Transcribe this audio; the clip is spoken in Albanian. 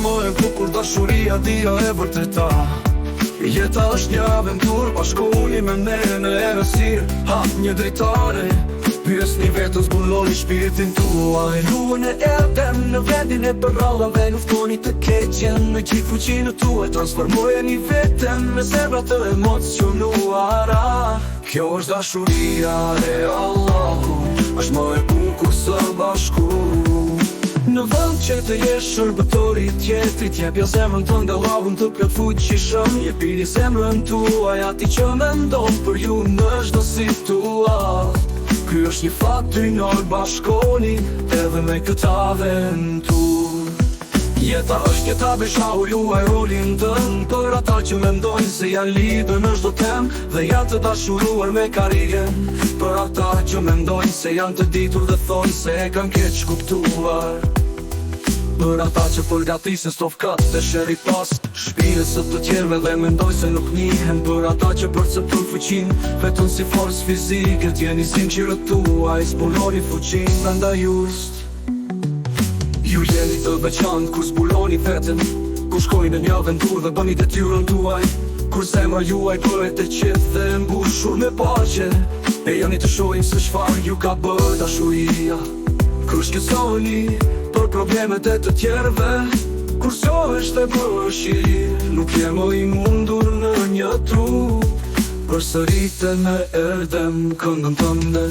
më e bukur dashuria dia e vërteta. Jeta është një aventur, bashkoni me ne në errësirë. Hap një dritare, pyesni vetën, zbuloni shpirtin tuaj. Luën e erdhem në vendin e përrallave, luftoni të keqen me gjithë fuqinë tuaj. Transformojeni veten me zemra të emocionuara. Kjo është dashuria e Allahut, është më e bukur së bashku. Në vend që të jesh shërbëtori tjetrit, jepja zemrën tënde lavën të plot fuqishëm. Jepini zemrën tuaj atij që mendon për ju në çdo situatë. Ky është një fat dynor, bashkoni edhe me këtë aventur. Jeta është një tabesha, u luaj rolin tënd për ata që mendojnë se janë lidhur në çdo temë dhe janë të dashuruar me karrigen. Për ata që mendojnë se janë të ditur dhe thonë se e kanë keq kuptuar. Për ata që përgatisin stofkat dhe sheri pas shpinës së të tjerëve dhe mendoj se nuk njihen. Për ata që përceptojnë fuqin vetëm si forcë fizike, t'jeni sinqerët tuaj, zbuloni fuqin prandaj just. Ju jeni të veçantë kur zbuloni veten, kur shkojnë në një aventur dhe bëni detyrën tuaj, kur zemra juaj bëhet e qetë dhe mbushur me paqe. E jani të shohim se çfarë ju ka bërë dashuria. Kur shqetësoni për problemet e të tjerëve, kur shohesh të bëshirë, nuk je më i mundur në një trup. Përsërite me erdhem këngën tënde.